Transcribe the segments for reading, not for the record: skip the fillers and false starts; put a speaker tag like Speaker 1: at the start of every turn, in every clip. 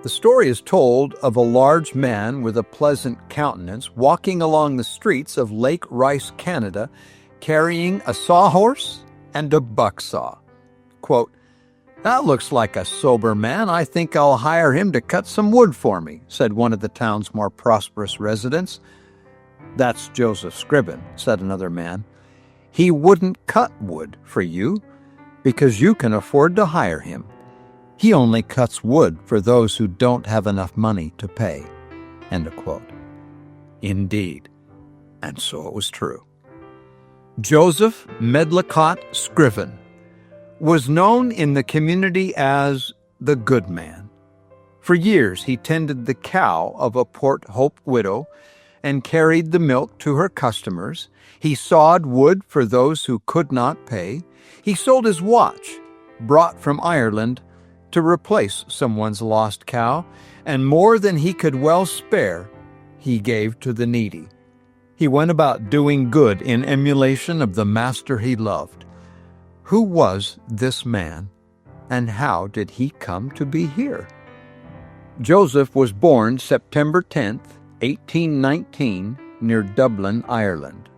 Speaker 1: The story is told of a large man with a pleasant countenance walking along the streets of Lake Rice, Canada, carrying a sawhorse and a bucksaw. Quote, "That looks like a sober man. I think I'll hire him to cut some wood for me," said one of the town's more prosperous residents. "That's Joseph Scriven," said another man. "He wouldn't cut wood for you because you can afford to hire him. He only cuts wood for those who don't have enough money to pay." End of quote. Indeed, and so it was true. Joseph Medlicott Scriven was known in the community as the Good Man. For years, he tended the cow of a Port Hope widow and carried the milk to her customers. He sawed wood for those who could not pay. He sold his watch, brought from Ireland, to replace someone's lost cow, and more than he could well spare, he gave to the needy. He went about doing good in emulation of the master he loved. Who was this man, and how did he come to be here? Joseph was born September 10th, 1819, near Dublin, Ireland.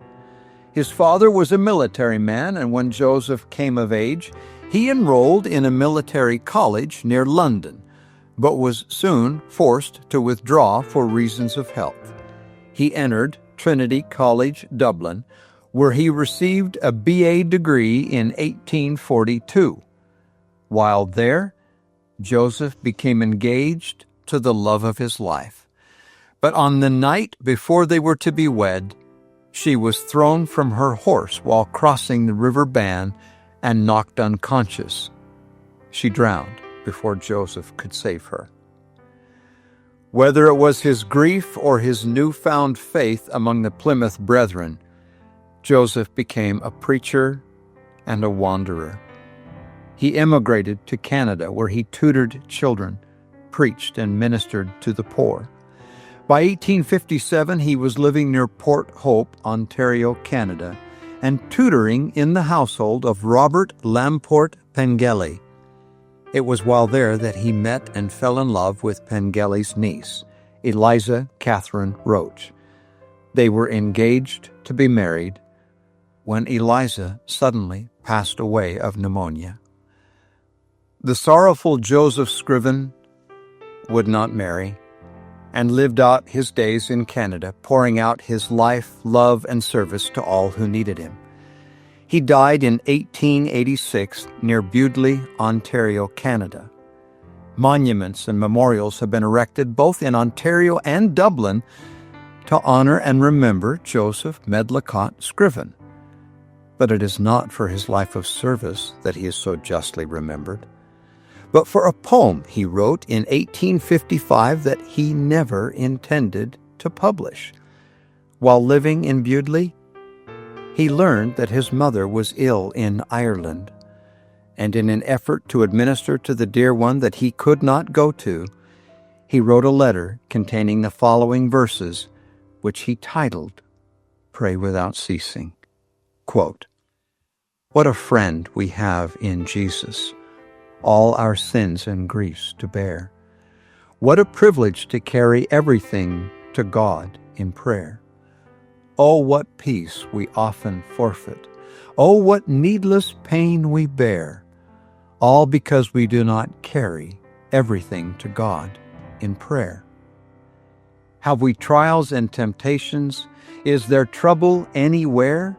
Speaker 1: His father was a military man, and when Joseph came of age, he enrolled in a military college near London, but was soon forced to withdraw for reasons of health. He entered Trinity College, Dublin, where he received a BA degree in 1842. While there, Joseph became engaged to the love of his life. But on the night before they were to be wed, she was thrown from her horse while crossing the River Bann and knocked unconscious. She drowned before Joseph could save her. Whether it was his grief or his newfound faith among the Plymouth Brethren, Joseph became a preacher and a wanderer. He emigrated to Canada, where he tutored children, preached, and ministered to the poor. By 1857, he was living near Port Hope, Ontario, Canada, and tutoring in the household of Robert Lamport Pengelly. It was while there that he met and fell in love with Pengelly's niece, Eliza Catherine Roach. They were engaged to be married when Eliza suddenly passed away of pneumonia. The sorrowful Joseph Scriven would not marry and lived out his days in Canada, pouring out his life, love, and service to all who needed him. He died in 1886 near Bewdley, Ontario, Canada. Monuments and memorials have been erected both in Ontario and Dublin to honor and remember Joseph Medlicott Scriven. But it is not for his life of service that he is so justly remembered, but for a poem he wrote in 1855 that he never intended to publish. While living in Bewdley, he learned that his mother was ill in Ireland, and in an effort to administer to the dear one that he could not go to, he wrote a letter containing the following verses, which he titled, "Pray Without Ceasing." Quote, "What a friend we have in Jesus, all our sins and griefs to bear. What a privilege to carry everything to God in prayer. Oh, what peace we often forfeit. Oh, what needless pain we bear, all because we do not carry everything to God in prayer. Have we trials and temptations? Is there trouble anywhere?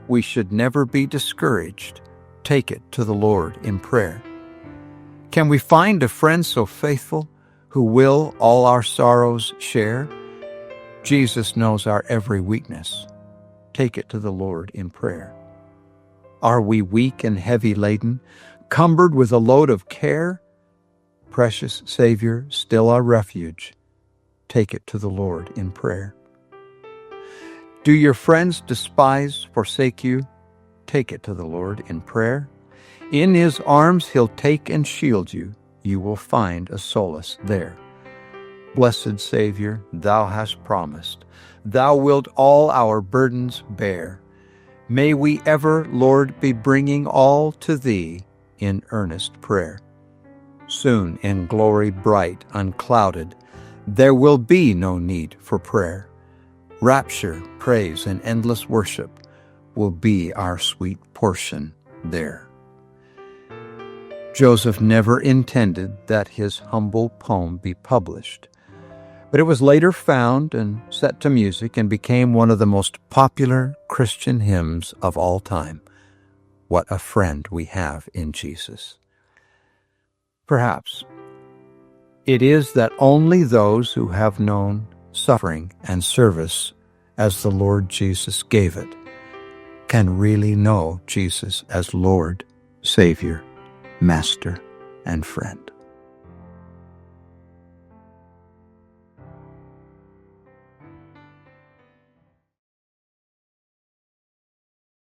Speaker 1: We should never be discouraged. Take it to the Lord in prayer. Can we find a friend so faithful who will all our sorrows share? Jesus knows our every weakness. Take it to the Lord in prayer. Are we weak and heavy laden, cumbered with a load of care? Precious Savior, still our refuge. Take it to the Lord in prayer. Do your friends despise, forsake you? Take it to the Lord in prayer. In his arms he'll take and shield you. You will find a solace there. Blessed Savior, thou hast promised, thou wilt all our burdens bear. May we ever, Lord, be bringing all to thee in earnest prayer. Soon, in glory bright, unclouded, there will be no need for prayer. Rapture, praise, and endless worship will be our sweet portion there. Joseph never intended that his humble poem be published, but it was later found and set to music and became one of the most popular Christian hymns of all time. What a friend we have in Jesus. Perhaps it is that only those who have known suffering and service as the Lord Jesus gave it can really know Jesus as Lord, Savior, Master, and friend.